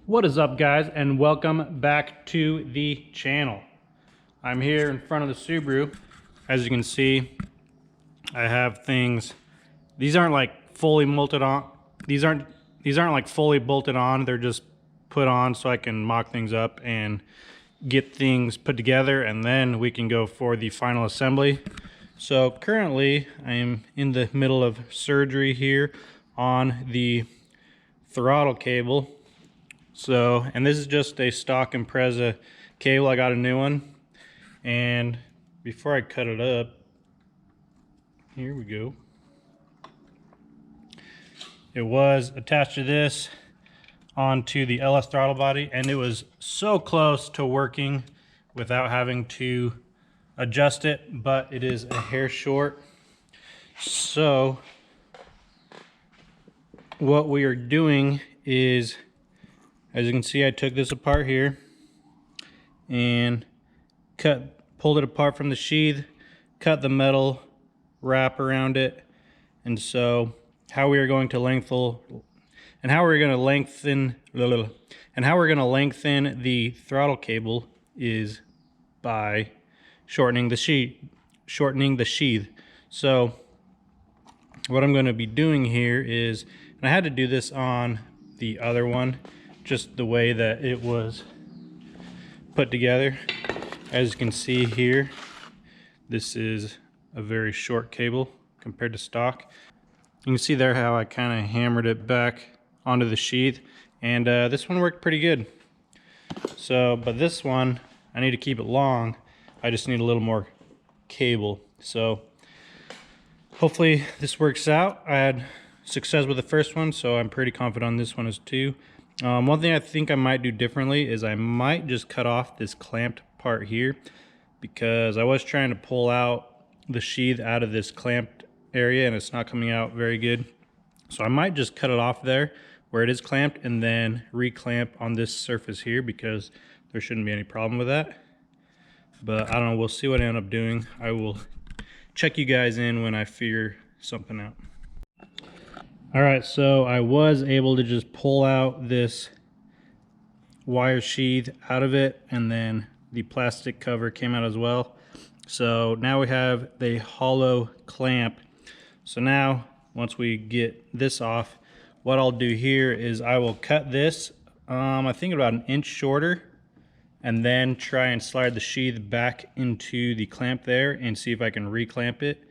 What is up, guys, and welcome back to the channel. I'm here in front of the Subaru. As you can see, I have things. These aren't like fully bolted on. These aren't like fully bolted on. They're just put on so I can mock things up and get things put together, and then we can go for the final assembly. So currently I am in the middle of surgery here on the throttle cable. So, and this is just a stock impreza cable. I got a new one, and before I cut it up, here we go. It was attached to this onto the LS throttle body, and it was so close to working without having to adjust it, but it is a hair short. So what we are doing is, as you can see, I took this apart here and pulled it apart from the sheath, cut the metal wrap around it, and so how we are going to lengthen the throttle cable is by shortening the sheath. So what I'm going to be doing here is, and I had to do this on the other one, just the way that it was put together. As you can see here, this is a very short cable compared to stock. You can see there how I kind of hammered it back onto the sheath, and this one worked pretty good. So, but this one, I need to keep it long. I just need a little more cable. So hopefully this works out. I had success with the first one, so I'm pretty confident on this one as too. One thing I think I might do differently is I might just cut off this clamped part here, because I was trying to pull out the sheath out of this clamped area and it's not coming out very good. So I might just cut it off there where it is clamped and then reclamp on this surface here, because there shouldn't be any problem with that. But I don't know, we'll see what I end up doing. I will check you guys in when I figure something out. All right, so I was able to just pull out this wire sheath out of it, and then the plastic cover came out as well. So now we have the hollow clamp. So now, once we get this off, what I'll do here is I will cut this, I think about 1 inch shorter, and then try and slide the sheath back into the clamp there and see if I can reclamp it.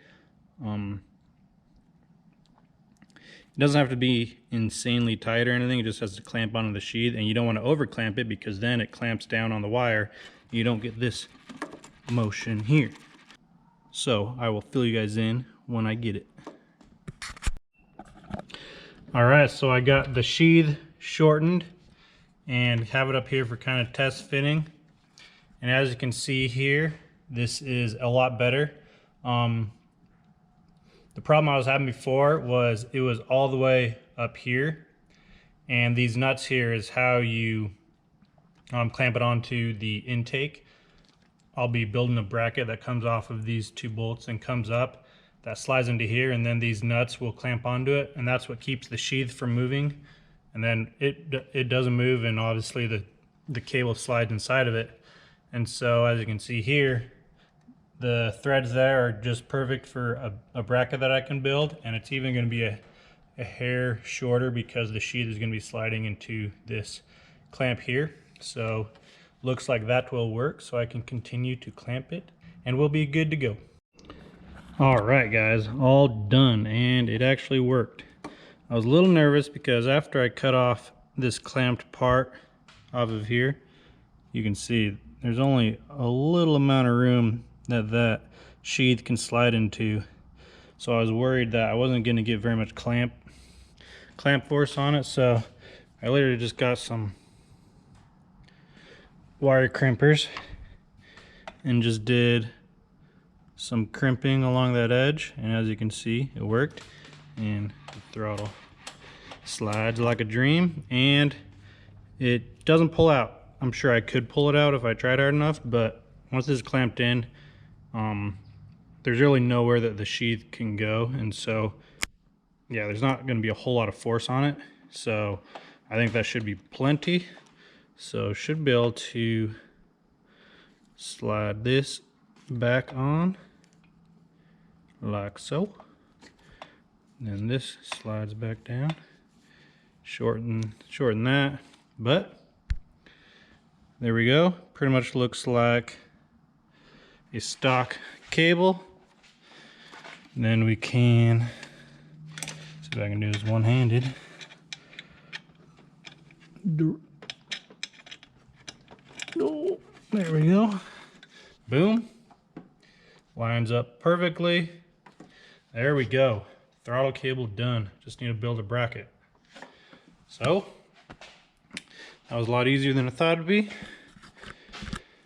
It doesn't have to be insanely tight or anything, it just has to clamp onto the sheath, and you don't want to over clamp it because then it clamps down on the wire. You don't get this motion here. So I will fill you guys in when I get it. Alright, so I got the sheath shortened and have it up here for kind of test fitting. And as you can see here, this is a lot better. The problem I was having before was it was all the way up here, and these nuts here is how you clamp it onto the intake. I'll be building a bracket that comes off of these 2 bolts and comes up, that slides into here, and then these nuts will clamp onto it, and that's what keeps the sheath from moving. And then it doesn't move, and obviously the cable slides inside of it. And so as you can see here, the threads there are just perfect for a bracket that I can build, and it's even going to be a hair shorter because the sheath is going to be sliding into this clamp here. So looks like that will work, so I can continue to clamp it and we'll be good to go. Alright guys, all done, and it actually worked. I was a little nervous because after I cut off this clamped part off of here, you can see there's only a little amount of room that sheath can slide into. So I was worried that I wasn't going to get very much clamp force on it, so I literally just got some wire crimpers and just did some crimping along that edge, and as you can see, it worked, and the throttle slides like a dream, and it doesn't pull out. I'm sure I could pull it out if I tried hard enough, but once it's clamped in, there's really nowhere that the sheath can go, and so yeah, there's not going to be a whole lot of force on it. So I think that should be plenty. So should be able to slide this back on like so. Then this slides back down. Shorten that, but there we go. Pretty much looks like a stock cable. And then we can see if I can do this one-handed. No, there we go. Boom. Lines up perfectly. There we go. Throttle cable done. Just need to build a bracket. So that was a lot easier than I thought it'd be.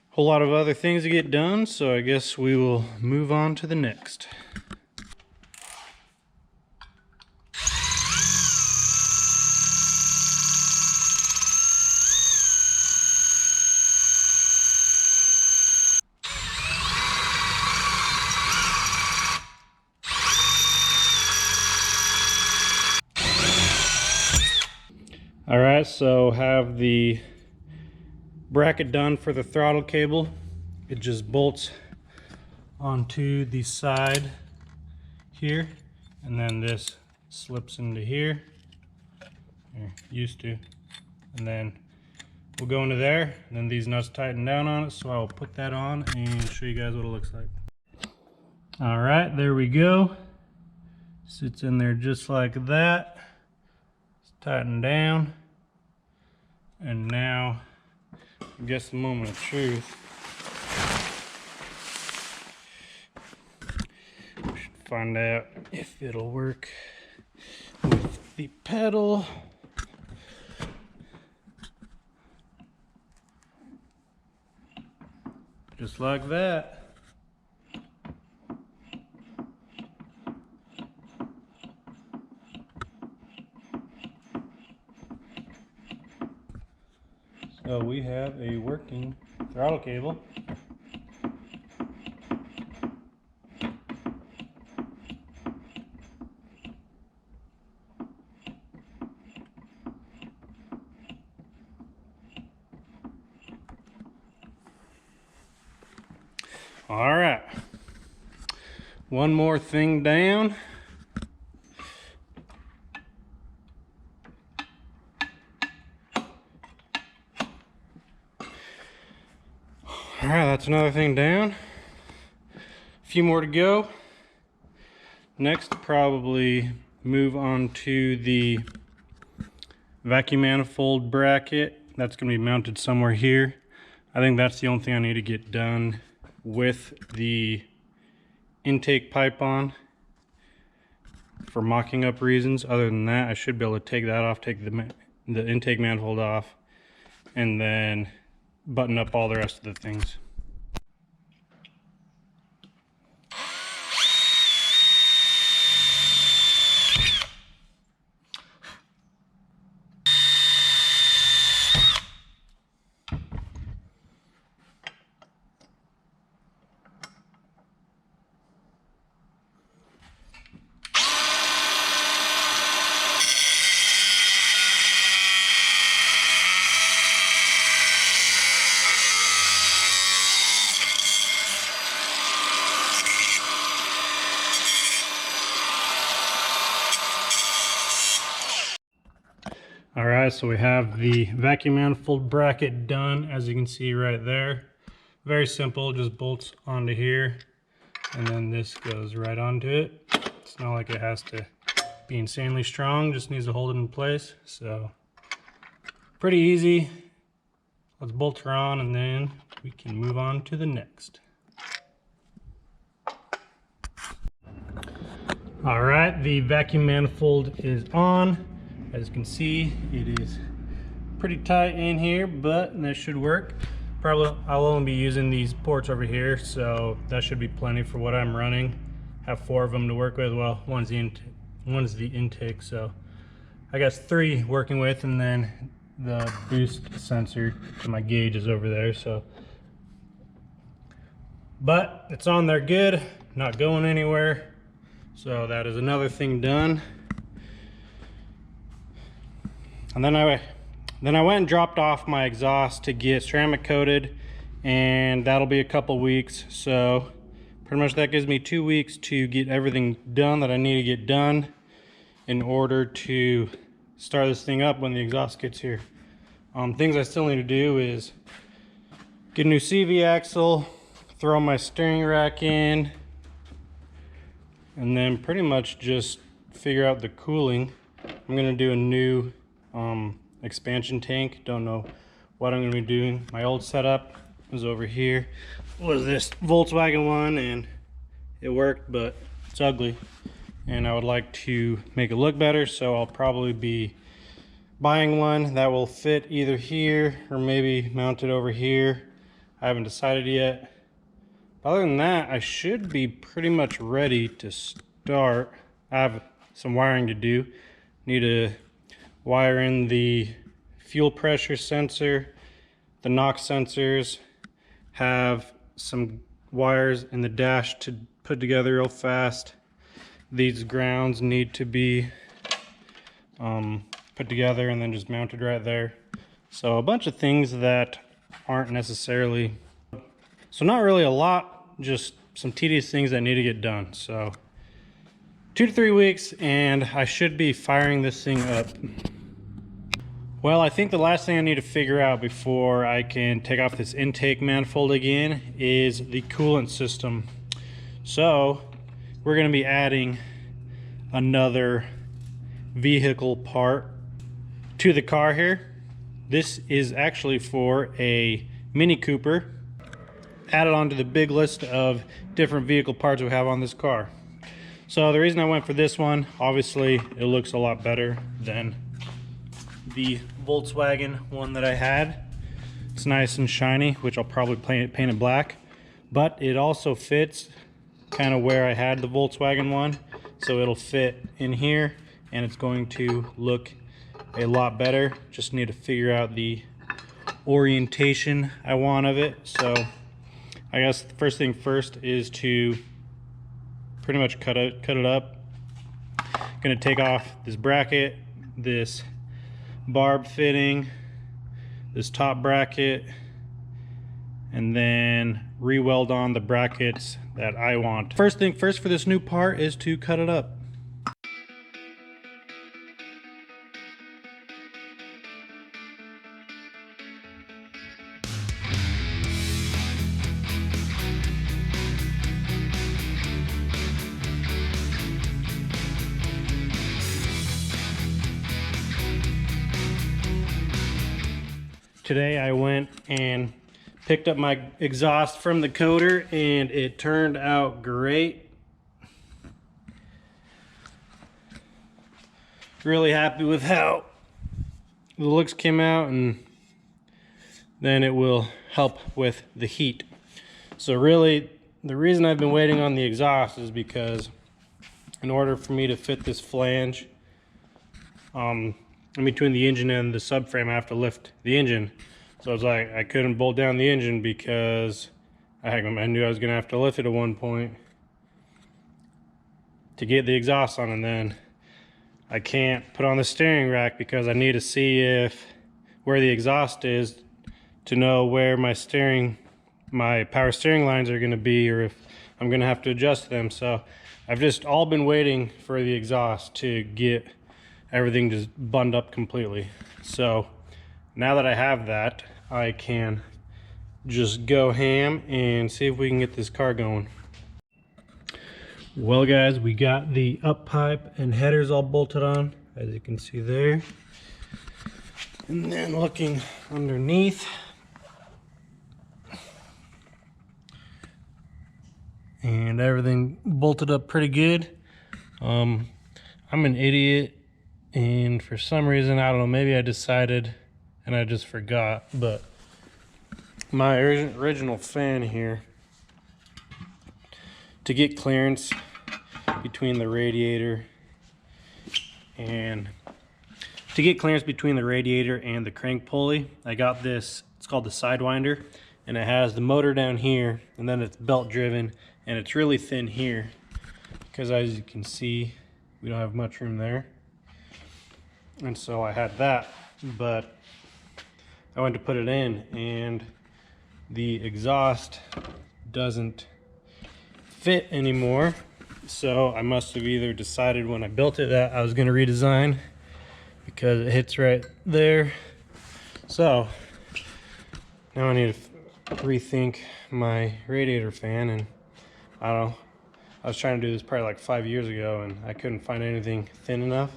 Whole lot of other things to get done, so I guess we will move on to the next. All right, so have the bracket done for the throttle cable. It just bolts onto the side here, and then this slips into here. Used to, and then we'll go into there, and then these nuts tighten down on it, so I'll put that on and show you guys what it looks like. All right, there we go. Sits in there just like that. Tighten down, and now I guess the moment of truth. We should find out if it'll work with the pedal. Just like that. So we have a working throttle cable. All right, one more thing down. All right, that's another thing down. A few more to go. Next, probably move on to the vacuum manifold bracket. That's going to be mounted somewhere here. I think that's the only thing I need to get done with the intake pipe on for mocking up reasons. Other than that, I should be able to take that off, take the intake manifold off, and then button up all the rest of the things. All right, so we have the vacuum manifold bracket done, as you can see right there. Very simple, just bolts onto here, and then this goes right onto it. It's not like it has to be insanely strong, just needs to hold it in place. So pretty easy. Let's bolt her on, and then we can move on to the next. All right, the vacuum manifold is on. As you can see, it is pretty tight in here, but that should work. Probably I'll only be using these ports over here, so that should be plenty for what I'm running. Have 4 of them to work with. Well, one's the intake, so I got 3 working with, and then the boost sensor to my gauge is over there. So, but it's on there good, not going anywhere. So that is another thing done. And then I Then I went and dropped off my exhaust to get ceramic coated, and that'll be a couple weeks. So pretty much that gives me 2 weeks to get everything done that I need to get done in order to start this thing up when the exhaust gets here. Things I still need to do is get a new CV axle, throw my steering rack in, and then pretty much just figure out the cooling. I'm gonna do a new expansion tank. Don't know what I'm gonna be doing. My old setup was over here, was this Volkswagen one, and it worked, but it's ugly. And I would like to make it look better, so I'll probably be buying one that will fit either here or maybe mounted over here. I haven't decided yet. Other than that, I should be pretty much ready to start. I have some wiring to do. Need to wire in the fuel pressure sensor, the NOx sensors, have some wires in the dash to put together real fast. These grounds need to be put together and then just mounted right there. So a bunch of things that aren't necessarily, so not really a lot, just some tedious things that need to get done. So 2 to 3 weeks and I should be firing this thing up. Well, I think the last thing I need to figure out before I can take off this intake manifold again is the coolant system. So we're going to be adding another vehicle part to the car here. This is actually for a Mini Cooper, added onto the big list of different vehicle parts we have on this car. So the reason I went for this one, obviously it looks a lot better than the Volkswagen one that I had. It's nice and shiny, which I'll probably paint it black, but it also fits kind of where I had the Volkswagen one, so it'll fit in here and it's going to look a lot better. Just need to figure out the orientation I want of it. So I guess the first thing first is to pretty much cut it up. Gonna take off this bracket, this barb fitting, this top bracket, and then re-weld on the brackets that I want. First thing first for this new part is to cut it up. Today I went and picked up my exhaust from the coater and it turned out great. Really happy with how the looks came out, and then it will help with the heat. So really the reason I've been waiting on the exhaust is because in order for me to fit this flange in between the engine and the subframe, I have to lift the engine. So it's like I couldn't bolt down the engine because I knew I was gonna have to lift it at one point to get the exhaust on, and then I can't put on the steering rack because I need to see where the exhaust is to know where my power steering lines are gonna be, or if I'm gonna have to adjust them. So I've just all been waiting for the exhaust to get everything just bundled up completely. So now that I have that, I can just go ham and see if we can get this car going. Well guys, we got the up pipe and headers all bolted on, as you can see there. And then looking underneath, and everything bolted up pretty good. I'm an idiot, and for some reason, I don't know, maybe I decided and I just forgot, but my original fan here, to get clearance between the radiator and the crank pulley, I got this, it's called the Sidewinder, and it has the motor down here, and then it's belt driven, and it's really thin here because, as you can see, we don't have much room there. And so I had that, but I went to put it in and the exhaust doesn't fit anymore. So I must have either decided when I built it that I was going to redesign, because it hits right there. So now I need to rethink my radiator fan, and I don't know, I was trying to do this probably like 5 years ago and I couldn't find anything thin enough,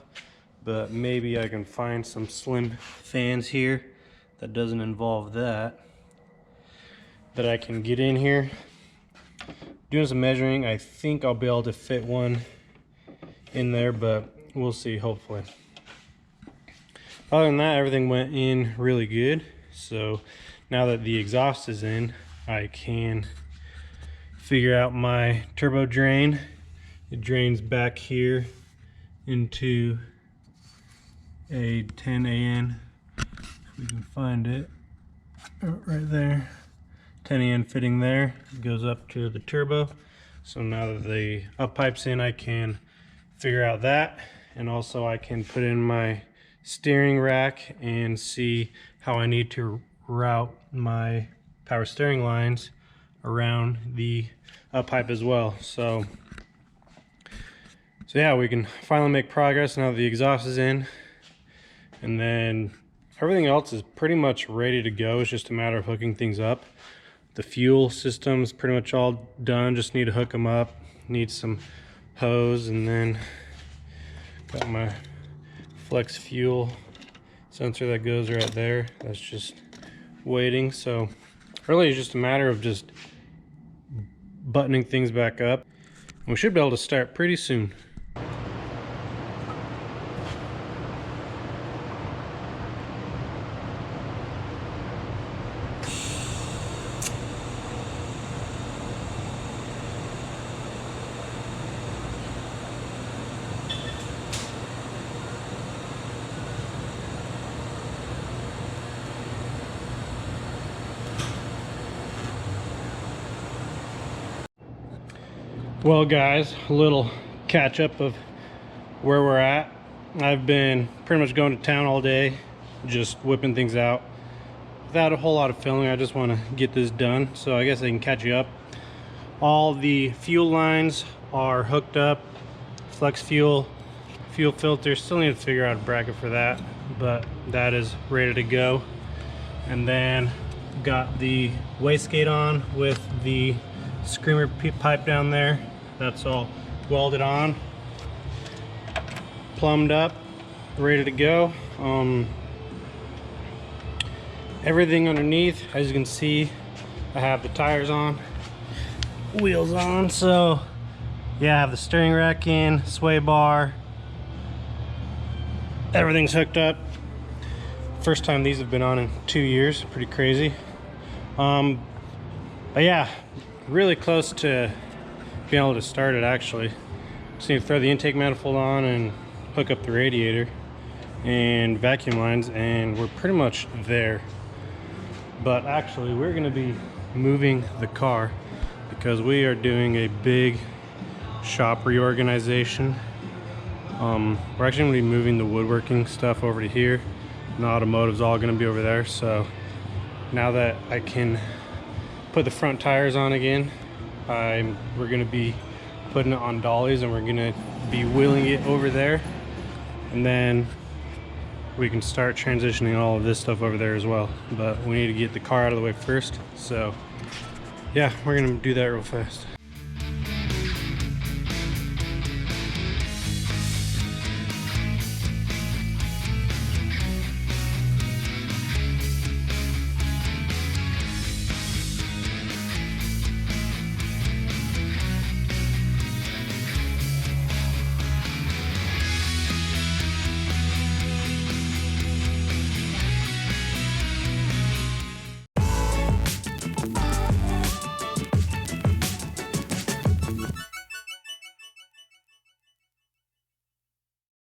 but maybe I can find some slim fans here that doesn't involve that I can get in here. Doing some measuring, I think I'll be able to fit one in there, but we'll see, hopefully. Other than that, everything went in really good. So now that the exhaust is in, I can figure out my turbo drain. It drains back here into a 10 AN, if we can find it, right there. 10 AN fitting there, it goes up to the turbo. So now that the up pipe's in, I can figure out that, and also I can put in my steering rack and see how I need to route my power steering lines around the up pipe as well. So yeah, we can finally make progress now that the exhaust is in, and then everything else is pretty much ready to go. It's just a matter of hooking things up. The fuel system's pretty much all done, just need to hook them up, need some hose, and then got my flex fuel sensor that goes right there. That's just waiting. So really it's just a matter of just buttoning things back up. We should be able to start pretty soon. Well guys, a little catch up of where we're at. I've been pretty much going to town all day, just whipping things out without a whole lot of filming. I just want to get this done, so I guess I can catch you up. All the fuel lines are hooked up, flex fuel, fuel filter. Still need to figure out a bracket for that, but that is ready to go. And then got the wastegate on with the screamer pipe down there. That's all welded on, plumbed up, ready to go. Everything underneath, as you can see, I have the tires on, wheels on. So yeah, I have the steering rack in, sway bar, everything's hooked up. First time these have been on in 2 years, pretty crazy. But yeah, really close to being able to start it actually. Just need to throw the intake manifold on and hook up the radiator and vacuum lines, and we're pretty much there. But actually we're going to be moving the car because we are doing a big shop reorganization. We're actually going to be moving the woodworking stuff over to here, and the automotive's all going to be over there. So now that I can put the front tires on again, we're going to be putting it on dollies, and we're going to be wheeling it over there, and then we can start transitioning all of this stuff over there as well. But we need to get the car out of the way first, so yeah, we're going to do that real fast.